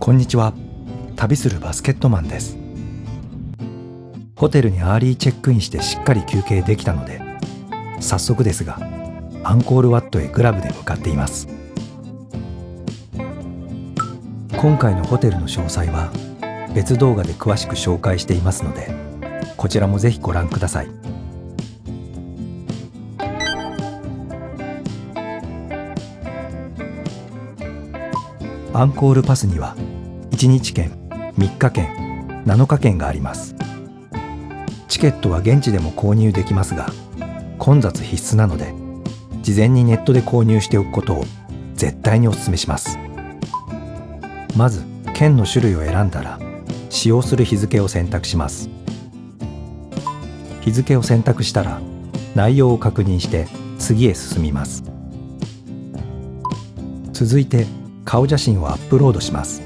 こんにちは。旅するバスケットマンです。ホテルにアーリーチェックインしてしっかり休憩できたので、早速ですがアンコールワットへグラブで向かっています。今回のホテルの詳細は別動画で詳しく紹介していますので、こちらもぜひご覧ください。アンコールパスには1日券、3日券、7日券があります。チケットは現地でも購入できますが、混雑必須なので事前にネットで購入しておくことを絶対にお勧めします。まず券の種類を選んだら使用する日付を選択します。日付を選択したら内容を確認して次へ進みます。続いて顔写真をアップロードします。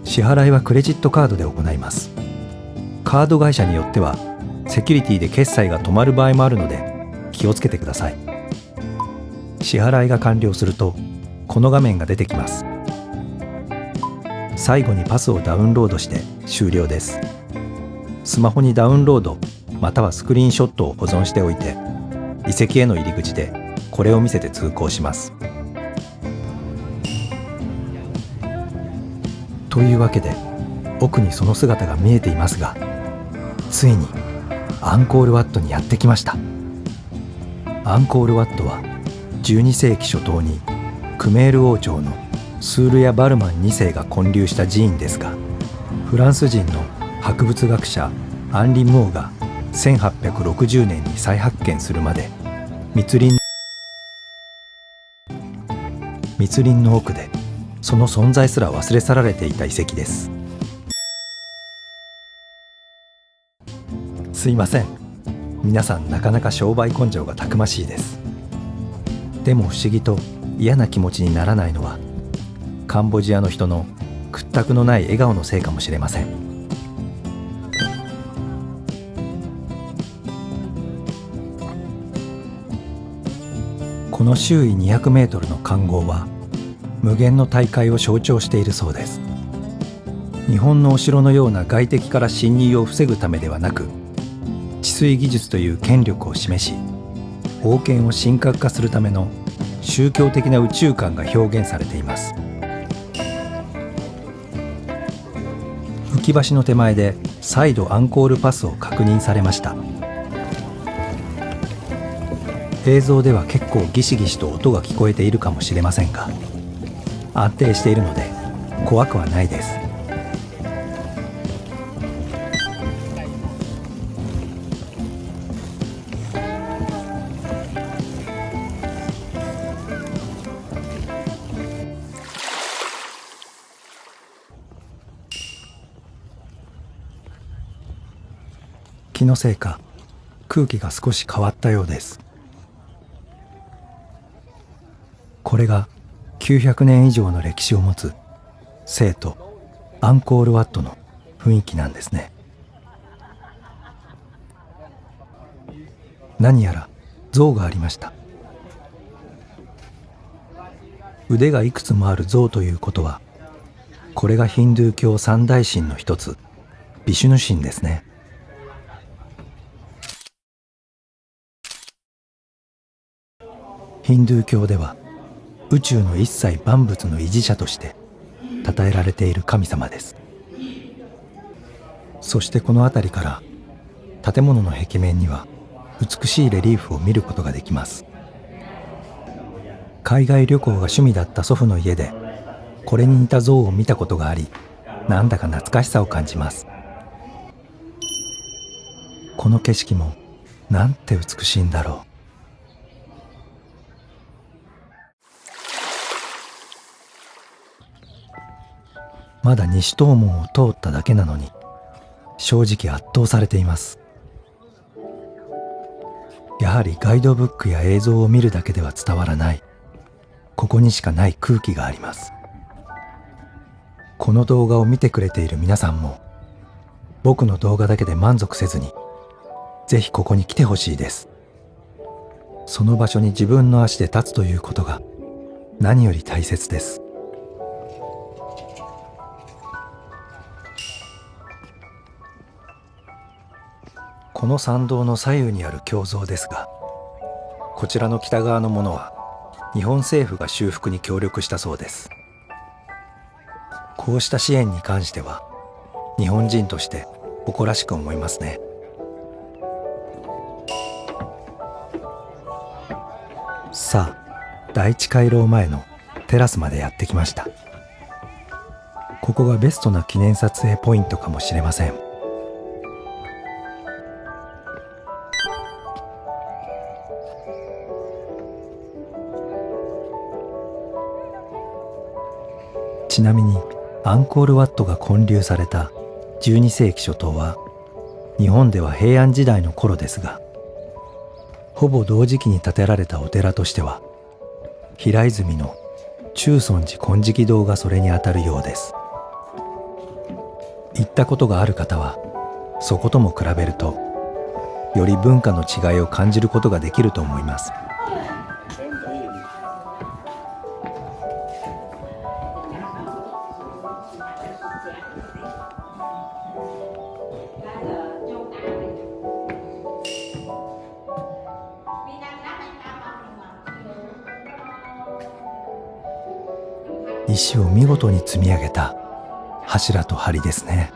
支払いはクレジットカードで行います。カード会社によってはセキュリティで決済が止まる場合もあるので気をつけてください。支払いが完了するとこの画面が出てきます。最後にパスをダウンロードして終了です。スマホにダウンロードまたはスクリーンショットを保存しておいて、遺跡への入り口でこれを見せて通行します。というわけで奥にその姿が見えていますが、ついにアンコールワットにやってきました。アンコールワットは12世紀初頭にクメール王朝のスールヤ・バルマン2世が建立した寺院ですが、フランス人の博物学者アンリ・ムオーが1860年に再発見するまで密林の奥でその存在すら忘れ去られていた遺跡です。すいません、皆さんなかなか商売根性がたくましいです。でも不思議と嫌な気持ちにならないのはカンボジアの人の屈託のない笑顔のせいかもしれません。この周囲200メートルの環壕は無限の大海を象徴しているそうです。日本のお城のような外敵から侵入を防ぐためではなく、治水技術という権力を示し、王権を神格化するための宗教的な宇宙観が表現されています。浮き橋の手前で再度アンコールパスを確認されました。映像では結構ギシギシと音が聞こえているかもしれませんが、安定しているので怖くはないです。気のせいか空気が少し変わったようです。これが900年以上の歴史を持つ聖都アンコールワットの雰囲気なんですね。何やら像がありました。腕がいくつもある像ということは、これがヒンドゥー教三大神の一つビシュヌ神ですね。ヒンドゥー教では宇宙の一切万物の維持者として称えられている神様です。そしてこの辺りから建物の壁面には美しいレリーフを見ることができます。海外旅行が趣味だった祖父の家でこれに似た像を見たことがあり、なんだか懐かしさを感じます。この景色もなんて美しいんだろう。まだ西東門を通っただけなのに正直圧倒されています。やはりガイドブックや映像を見るだけでは伝わらない、ここにしかない空気があります。この動画を見てくれている皆さんも僕の動画だけで満足せずにぜひここに来てほしいです。その場所に自分の足で立つということが何より大切です。この参道の左右にある胸像ですが、こちらの北側のものは日本政府が修復に協力したそうです。こうした支援に関しては日本人として誇らしく思いますね。さあ、第一回廊前のテラスまでやってきました。ここがベストな記念撮影ポイントかもしれません。ちなみにアンコールワットが建立された12世紀初頭は日本では平安時代の頃ですが、ほぼ同時期に建てられたお寺としては平泉の中尊寺金色堂がそれにあたるようです。行ったことがある方はそことも比べるとより文化の違いを感じることができると思います。石を見事に積み上げた柱と梁ですね。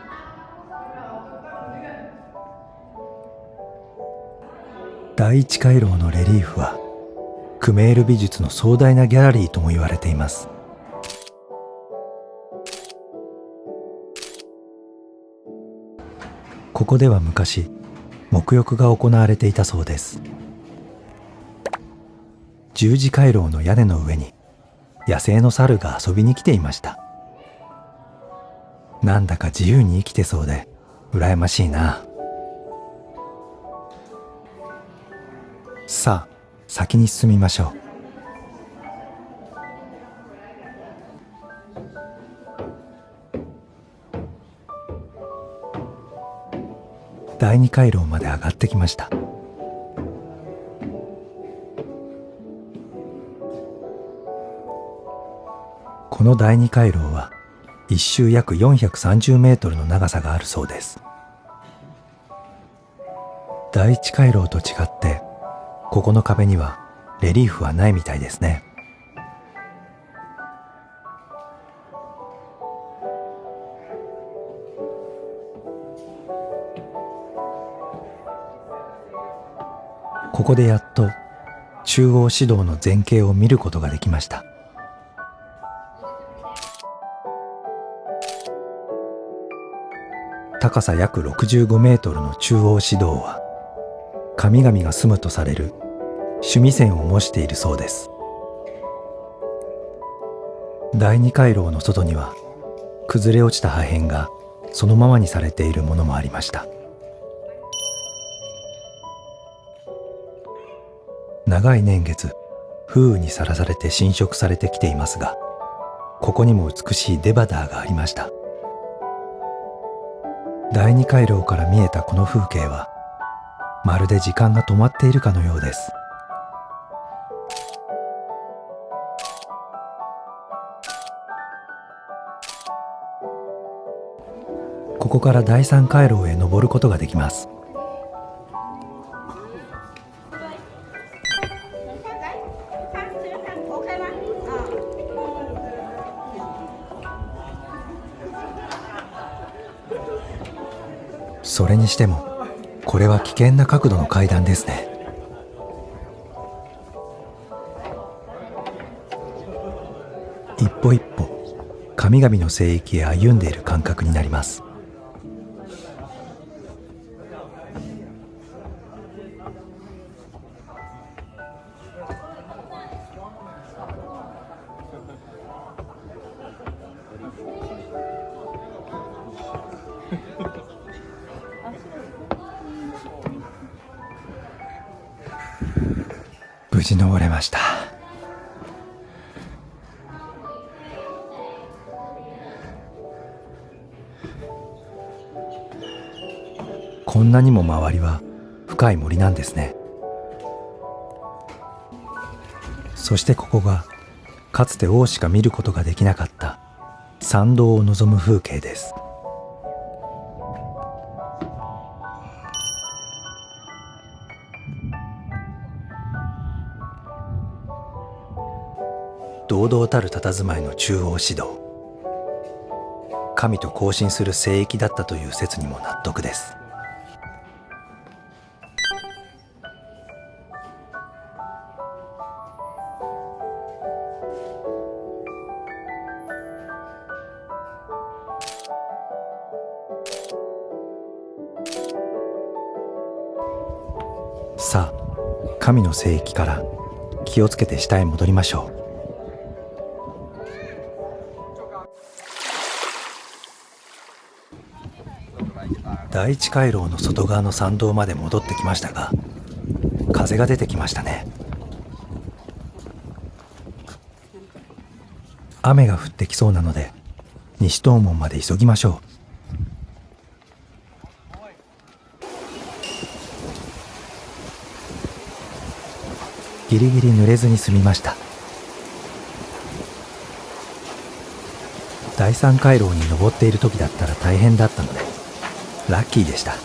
第一回廊のレリーフはクメール美術の壮大なギャラリーとも言われています。ここでは昔沐浴が行われていたそうです。十字回廊の屋根の上に野生の猿が遊びに来ていました。なんだか自由に生きてそうで羨ましいな。さあ、先に進みましょう。第二回廊まで上がってきました。この第二回廊は一周約430メートルの長さがあるそうです。第一回廊と違ってここの壁にはレリーフはないみたいですね。ここでやっと中央市道の全景を見ることができました。高さ約65メートルの中央市道は神々が住むとされる須弥山を模しているそうです。第二回廊の外には崩れ落ちた破片がそのままにされているものもありました。長い年月風雨にさらされて侵食されてきていますが、ここにも美しいデバダーがありました。第二回廊から見えたこの風景はまるで時間が止まっているかのようです。ここから第三回廊へ登ることができます。それにしてもこれは危険な角度の階段ですね。一歩一歩神々の聖域へ歩んでいる感覚になります。無事登れました。こんなにも周りは深い森なんですね。そしてここがかつて王しか見ることができなかった参道を望む風景です。堂々たる佇まいの中央市道、神と交信する聖域だったという説にも納得です。さあ、神の聖域から気をつけて下へ戻りましょう。第一回廊の外側の参道まで戻ってきましたが、風が出てきましたね。雨が降ってきそうなので西東門まで急ぎましょう。ギリギリ濡れずに済みました。第三回廊に登っている時だったら大変だったのでラッキーでした。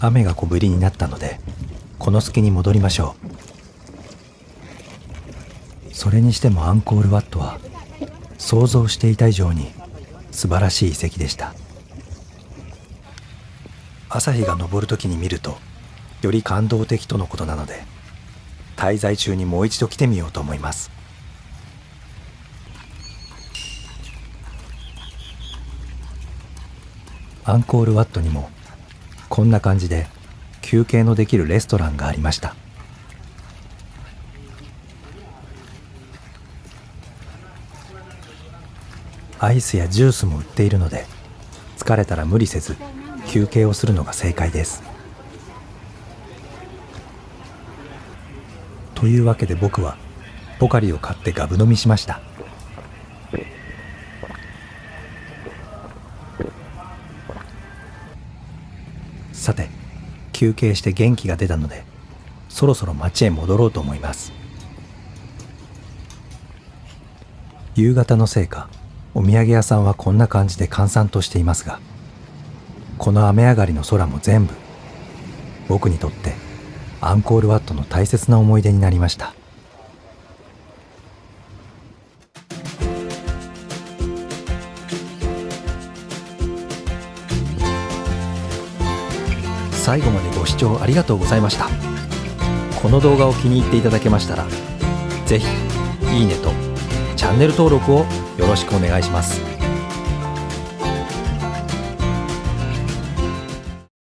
雨が小降りになったのでこの隙に戻りましょう。それにしてもアンコールワットは想像していた以上に素晴らしい遺跡でした。朝日が昇る時に見るとより感動的とのことなので、滞在中にもう一度来てみようと思います。アンコールワットにもこんな感じで休憩のできるレストランがありました。アイスやジュースも売っているので、疲れたら無理せず休憩をするのが正解です。というわけで僕はポカリを買ってガブ飲みしました。さて、休憩して元気が出たのでそろそろ町へ戻ろうと思います。夕方のせいかお土産屋さんはこんな感じで閑散としていますが、この雨上がりの空も全部僕にとってアンコールワットの大切な思い出になりました。最後までご視聴ありがとうございました。この動画を気に入っていただけましたら、ぜひいいねとチャンネル登録をよろしくお願いします。